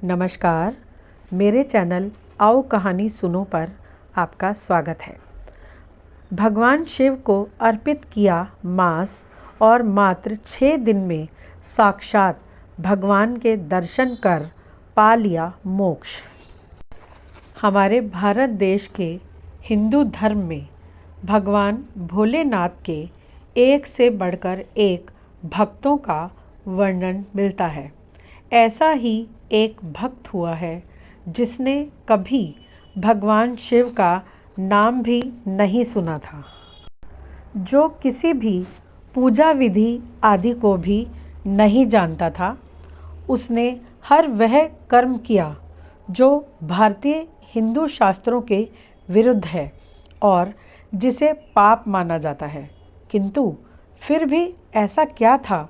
नमस्कार, मेरे चैनल आओ कहानी सुनो पर आपका स्वागत है। भगवान शिव को अर्पित किया मांस और मात्र 6 दिन में साक्षात भगवान के दर्शन कर पा लिया मोक्ष। हमारे भारत देश के हिंदू धर्म में भगवान भोलेनाथ के एक से बढ़कर एक भक्तों का वर्णन मिलता है। ऐसा ही एक भक्त हुआ है जिसने कभी भगवान शिव का नाम भी नहीं सुना था, जो किसी भी पूजा विधि आदि को भी नहीं जानता था। उसने हर वह कर्म किया जो भारतीय हिंदू शास्त्रों के विरुद्ध है और जिसे पाप माना जाता है, किंतु फिर भी ऐसा क्या था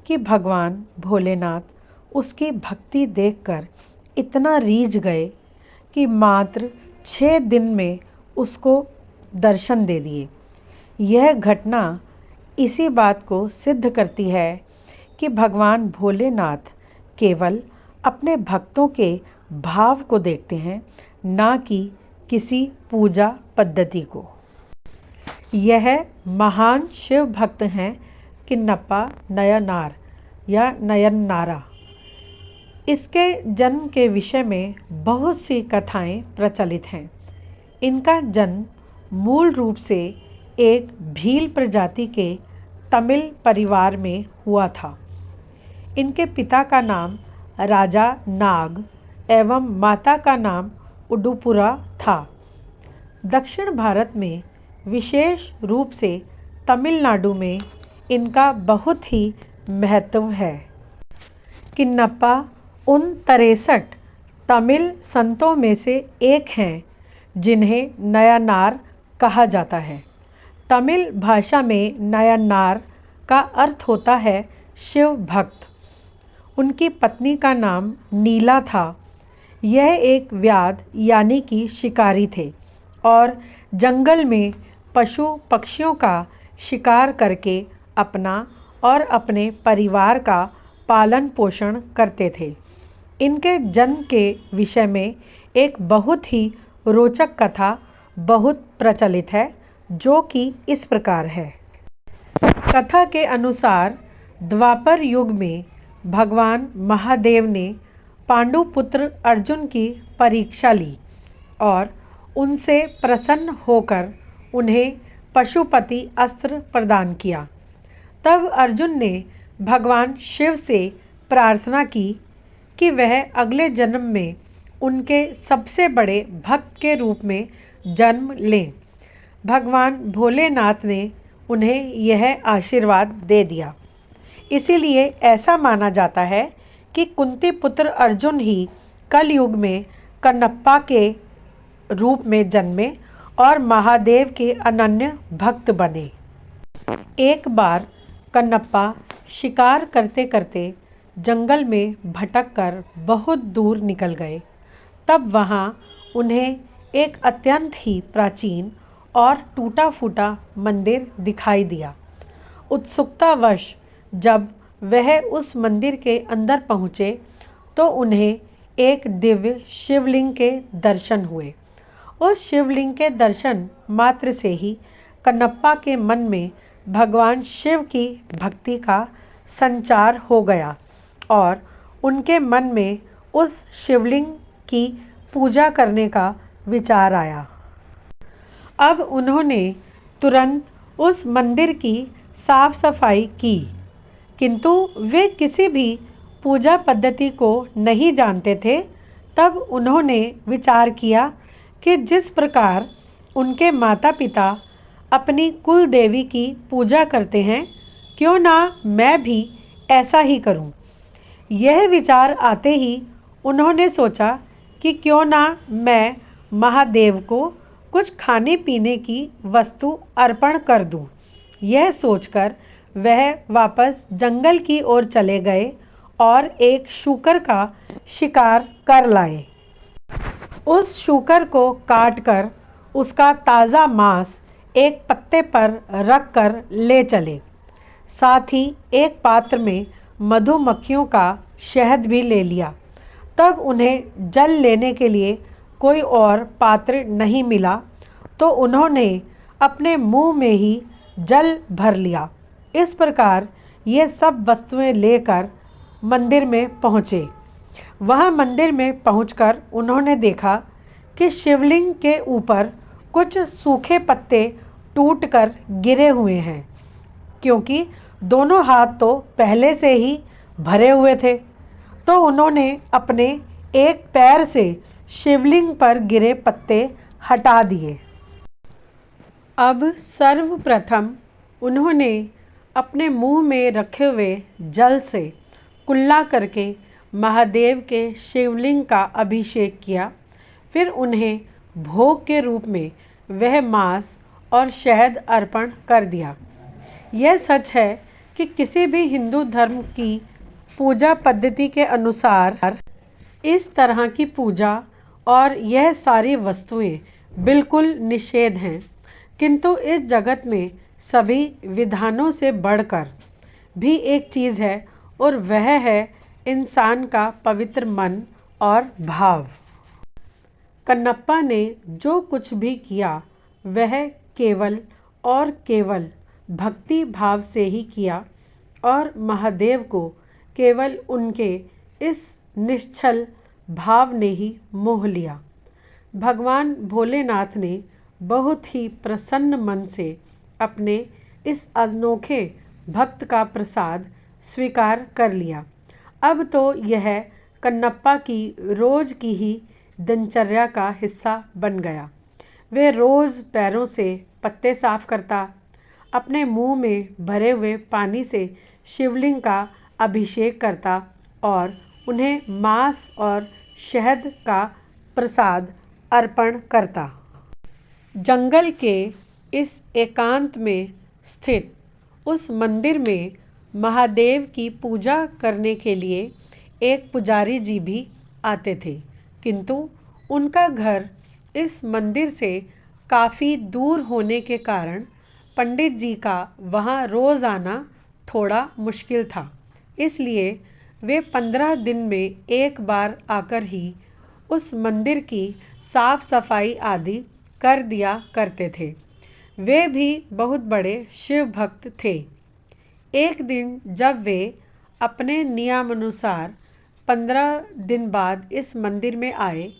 कि भगवान भोलेनाथ उसकी भक्ति देखकर इतना रीझ गए कि मात्र 6 दिन में उसको दर्शन दे दिए। यह घटना इसी बात को सिद्ध करती है कि भगवान भोलेनाथ केवल अपने भक्तों के भाव को देखते हैं, ना कि किसी पूजा पद्धति को। यह महान शिव भक्त हैं किन्नप्पा नयनार या नयननारा। इसके जन्म के विषय में बहुत सी कथाएं प्रचलित हैं। इनका जन्म मूल रूप से एक भील प्रजाति के तमिल परिवार में हुआ था। इनके पिता का नाम राजा नाग एवं माता का नाम उडुपुरा था। दक्षिण भारत में विशेष रूप से तमिलनाडु में इनका बहुत ही महत्व है। किन्नप्पा उन 63 तमिल संतों में से एक हैं जिन्हें नयनार कहा जाता है। तमिल भाषा में नयनार का अर्थ होता है शिव भक्त। उनकी पत्नी का नाम नीला था। यह एक व्याध यानी कि शिकारी थे और जंगल में पशु पक्षियों का शिकार करके अपना और अपने परिवार का पालन पोषण करते थे। इनके जन्म के विषय में एक बहुत ही रोचक कथा बहुत प्रचलित है, जो कि इस प्रकार है। कथा के अनुसार द्वापर युग में भगवान महादेव ने पांडुपुत्र अर्जुन की परीक्षा ली और उनसे प्रसन्न होकर उन्हें पशुपति अस्त्र प्रदान किया। तब अर्जुन ने भगवान शिव से प्रार्थना की कि वह अगले जन्म में उनके सबसे बड़े भक्त के रूप में जन्म लें। भगवान भोलेनाथ ने उन्हें यह आशीर्वाद दे दिया। इसीलिए ऐसा माना जाता है कि कुंती पुत्र अर्जुन ही कलयुग में कन्नप्पा के रूप में जन्मे और महादेव के अनन्य भक्त बने। एक बार कन्नप्पा शिकार करते करते जंगल में भटक कर बहुत दूर निकल गए। तब वहाँ उन्हें एक अत्यंत ही प्राचीन और टूटा फूटा मंदिर दिखाई दिया। उत्सुकतावश जब वह उस मंदिर के अंदर पहुँचे तो उन्हें एक दिव्य शिवलिंग के दर्शन हुए। उस शिवलिंग के दर्शन मात्र से ही कन्नप्पा के मन में भगवान शिव की भक्ति का संचार हो गया और उनके मन में उस शिवलिंग की पूजा करने का विचार आया। अब उन्होंने तुरंत उस मंदिर की साफ सफाई की, किंतु वे किसी भी पूजा पद्धति को नहीं जानते थे। तब उन्होंने विचार किया कि जिस प्रकार उनके माता पिता अपनी कुल देवी की पूजा करते हैं, क्यों ना मैं भी ऐसा ही करूं। यह विचार आते ही उन्होंने सोचा कि क्यों ना मैं महादेव को कुछ खाने पीने की वस्तु अर्पण कर दूं। यह सोचकर वह वापस जंगल की ओर चले गए और एक शूकर का शिकार कर लाए। उस शूकर को काटकर उसका ताज़ा मांस एक पत्ते पर रख कर ले चले। साथ ही एक पात्र में मधुमक्खियों का शहद भी ले लिया। तब उन्हें जल लेने के लिए कोई और पात्र नहीं मिला तो उन्होंने अपने मुंह में ही जल भर लिया। इस प्रकार ये सब वस्तुएं लेकर मंदिर में पहुँचे। वहाँ मंदिर में पहुंचकर उन्होंने देखा कि शिवलिंग के ऊपर कुछ सूखे पत्ते टूटकर गिरे हुए हैं, क्योंकि दोनों हाथ तो पहले से ही भरे हुए थे। तो उन्होंने अपने एक पैर से शिवलिंग पर गिरे पत्ते हटा दिए। अब सर्वप्रथम उन्होंने अपने मुंह में रखे हुए जल से कुल्ला करके महादेव के शिवलिंग का अभिषेक किया। फिर उन्हें भोग के रूप में वह मांस और शहद अर्पण कर दिया। यह सच है कि किसी भी हिंदू धर्म की पूजा पद्धति के अनुसार इस तरह की पूजा और यह सारी वस्तुएं बिल्कुल निषेध हैं, किंतु इस जगत में सभी विधानों से बढ़कर भी एक चीज़ है और वह है इंसान का पवित्र मन और भाव। कन्नप्पा ने जो कुछ भी किया वह केवल और केवल भक्ति भाव से ही किया और महादेव को केवल उनके इस निश्चल भाव ने ही मोह लिया। भगवान भोलेनाथ ने बहुत ही प्रसन्न मन से अपने इस अनोखे भक्त का प्रसाद स्वीकार कर लिया। अब तो यह कन्नप्पा की रोज़ की ही दिनचर्या का हिस्सा बन गया। वे रोज़ पैरों से पत्ते साफ करता, अपने मुंह में भरे हुए पानी से शिवलिंग का अभिषेक करता और उन्हें मांस और शहद का प्रसाद अर्पण करता। जंगल के इस एकांत में स्थित उस मंदिर में महादेव की पूजा करने के लिए एक पुजारी जी भी आते थे, किंतु उनका घर इस मंदिर से काफ़ी दूर होने के कारण पंडित जी का वहाँ रोज़ आना थोड़ा मुश्किल था। इसलिए वे 15 दिन में एक बार आकर ही उस मंदिर की साफ सफाई आदि कर दिया करते थे। वे भी बहुत बड़े शिव भक्त थे। एक दिन जब वे अपने नियमानुसार 15 दिन बाद इस मंदिर में आए,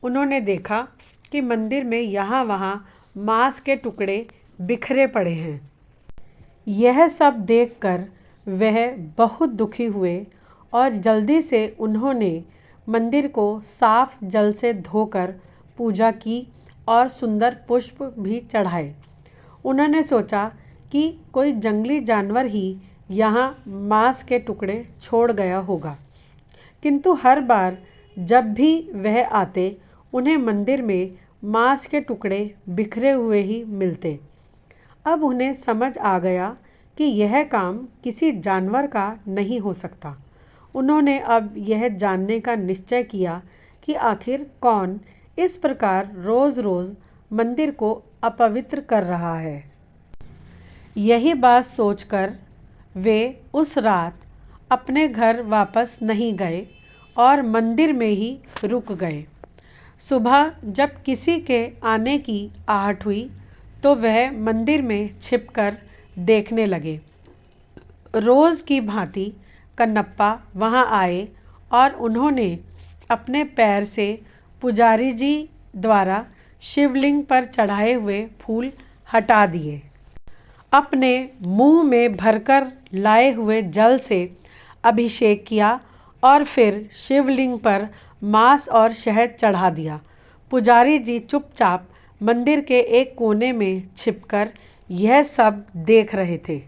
उन्होंने देखा कि मंदिर में यहाँ वहाँ मांस के टुकड़े बिखरे पड़े हैं। यह सब देखकर वह बहुत दुखी हुए और जल्दी से उन्होंने मंदिर को साफ जल से धोकर पूजा की और सुंदर पुष्प भी चढ़ाए। उन्होंने सोचा कि कोई जंगली जानवर ही यहाँ मांस के टुकड़े छोड़ गया होगा, किंतु हर बार जब भी वह आते उन्हें मंदिर में मांस के टुकड़े बिखरे हुए ही मिलते। अब उन्हें समझ आ गया कि यह काम किसी जानवर का नहीं हो सकता। उन्होंने अब यह जानने का निश्चय किया कि आखिर कौन इस प्रकार रोज़ रोज़ मंदिर को अपवित्र कर रहा है। यही बात सोचकर वे उस रात अपने घर वापस नहीं गए और मंदिर में ही रुक गए। सुबह जब किसी के आने की आहट हुई तो वह मंदिर में छिपकर देखने लगे। रोज़ की भांति कन्नप्पा वहां आए और उन्होंने अपने पैर से पुजारी जी द्वारा शिवलिंग पर चढ़ाए हुए फूल हटा दिए। अपने मुंह में भरकर लाए हुए जल से अभिषेक किया और फिर शिवलिंग पर मांस और शहद चढ़ा दिया। पुजारी जी चुपचाप मंदिर के एक कोने में छिपकर यह सब देख रहे थे।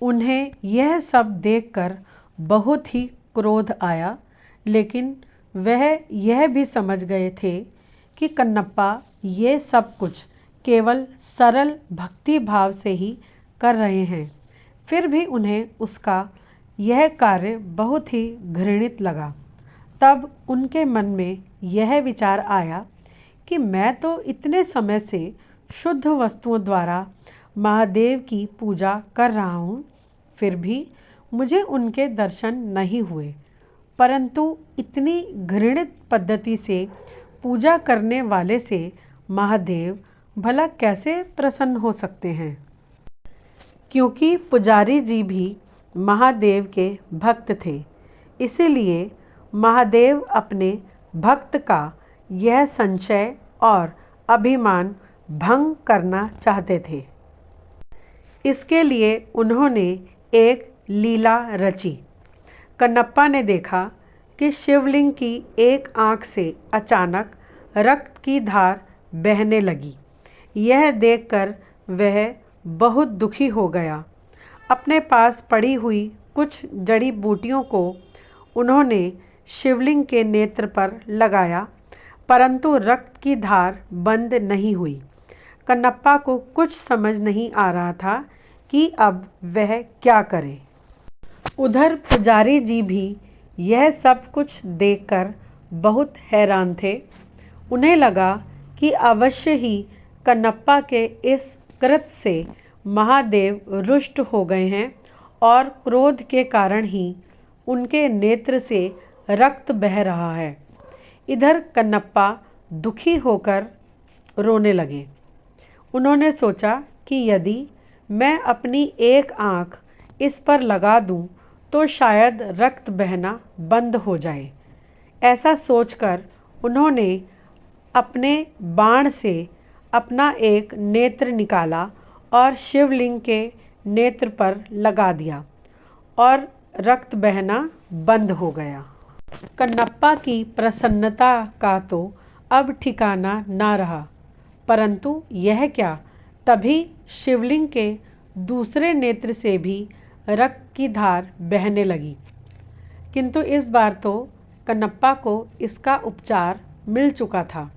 उन्हें यह सब देखकर बहुत ही क्रोध आया, लेकिन वह यह भी समझ गए थे कि कन्नप्पा ये सब कुछ केवल सरल भक्ति भाव से ही कर रहे हैं। फिर भी उन्हें उसका यह कार्य बहुत ही घृणित लगा। तब उनके मन में यह विचार आया कि मैं तो इतने समय से शुद्ध वस्तुओं द्वारा महादेव की पूजा कर रहा हूँ, फिर भी मुझे उनके दर्शन नहीं हुए। परंतु इतनी घृणित पद्धति से पूजा करने वाले से महादेव भला कैसे प्रसन्न हो सकते हैं? क्योंकि पुजारी जी भी महादेव के भक्त थे, इसीलिए महादेव अपने भक्त का यह संशय और अभिमान भंग करना चाहते थे। इसके लिए उन्होंने एक लीला रची। कन्नप्पा ने देखा कि शिवलिंग की एक आंख से अचानक रक्त की धार बहने लगी। यह देखकर वह बहुत दुखी हो गया। अपने पास पड़ी हुई कुछ जड़ी बूटियों को उन्होंने शिवलिंग के नेत्र पर लगाया, परंतु रक्त की धार बंद नहीं हुई। कन्नप्पा को कुछ समझ नहीं आ रहा था कि अब वह क्या करे। उधर पुजारी जी भी यह सब कुछ देखकर बहुत हैरान थे। उन्हें लगा कि अवश्य ही कन्नप्पा के इस कृत्य से महादेव रुष्ट हो गए हैं और क्रोध के कारण ही उनके नेत्र से रक्त बह रहा है। इधर कन्नप्पा दुखी होकर रोने लगे। उन्होंने सोचा कि यदि मैं अपनी एक आँख इस पर लगा दूं तो शायद रक्त बहना बंद हो जाए। ऐसा सोचकर उन्होंने अपने बाण से अपना एक नेत्र निकाला और शिवलिंग के नेत्र पर लगा दिया और रक्त बहना बंद हो गया। कन्नप्पा की प्रसन्नता का तो अब ठिकाना ना रहा, परंतु यह क्या, तभी शिवलिंग के दूसरे नेत्र से भी रक्त की धार बहने लगी। किंतु इस बार तो कन्नप्पा को इसका उपचार मिल चुका था,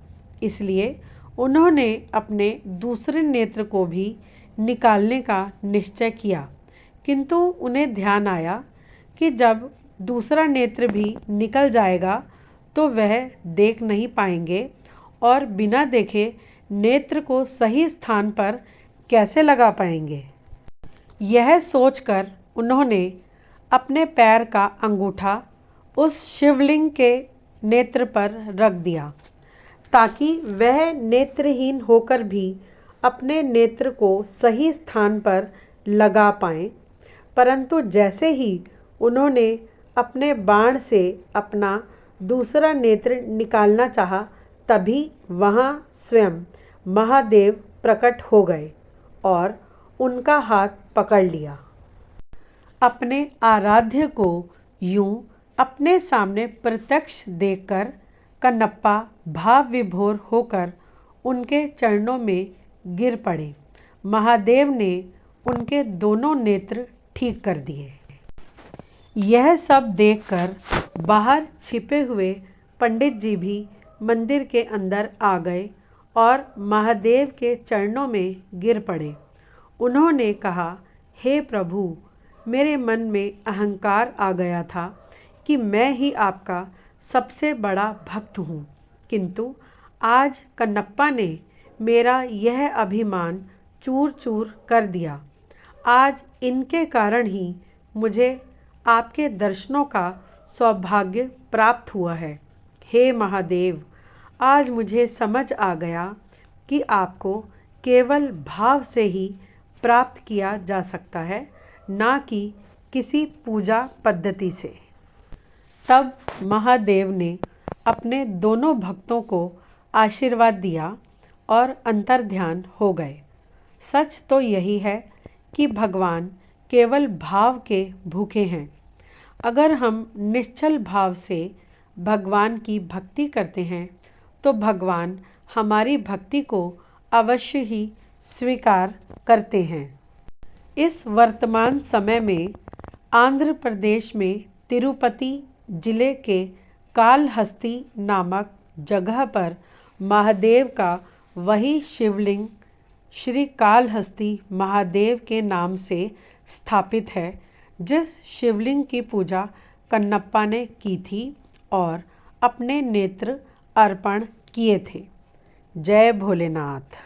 इसलिए उन्होंने अपने दूसरे नेत्र को भी निकालने का निश्चय किया। किंतु उन्हें ध्यान आया कि जब दूसरा नेत्र भी निकल जाएगा तो वह देख नहीं पाएंगे और बिना देखे नेत्र को सही स्थान पर कैसे लगा पाएंगे। यह सोचकर उन्होंने अपने पैर का अंगूठा उस शिवलिंग के नेत्र पर रख दिया ताकि वह नेत्रहीन होकर भी अपने नेत्र को सही स्थान पर लगा पाएं। परंतु जैसे ही उन्होंने अपने बाण से अपना दूसरा नेत्र निकालना चाहा, तभी वहाँ स्वयं महादेव प्रकट हो गए और उनका हाथ पकड़ लिया। अपने आराध्य को यूं अपने सामने प्रत्यक्ष देखकर कन्नप्पा भाव विभोर होकर उनके चरणों में गिर पड़े। महादेव ने उनके दोनों नेत्र ठीक कर दिए। यह सब देखकर बाहर छिपे हुए पंडित जी भी मंदिर के अंदर आ गए और महादेव के चरणों में गिर पड़े। उन्होंने कहा, हे प्रभु, मेरे मन में अहंकार आ गया था कि मैं ही आपका सबसे बड़ा भक्त हूँ, किंतु आज कन्नप्पा ने मेरा यह अभिमान चूर चूर कर दिया। आज इनके कारण ही मुझे आपके दर्शनों का सौभाग्य प्राप्त हुआ है। हे महादेव, आज मुझे समझ आ गया कि आपको केवल भाव से ही प्राप्त किया जा सकता है, ना कि किसी पूजा पद्धति से। तब महादेव ने अपने दोनों भक्तों को आशीर्वाद दिया और अंतर्ध्यान हो गए। सच तो यही है कि भगवान केवल भाव के भूखे हैं। अगर हम निश्चल भाव से भगवान की भक्ति करते हैं तो भगवान हमारी भक्ति को अवश्य ही स्वीकार करते हैं। इस वर्तमान समय में आंध्र प्रदेश में तिरुपति जिले के कालहस्ती नामक जगह पर महादेव का वही शिवलिंग श्री कालहस्ती महादेव के नाम से स्थापित है, जिस शिवलिंग की पूजा कन्नप्पा ने की थी और अपने नेत्र अर्पण किए थे। जय भोलेनाथ।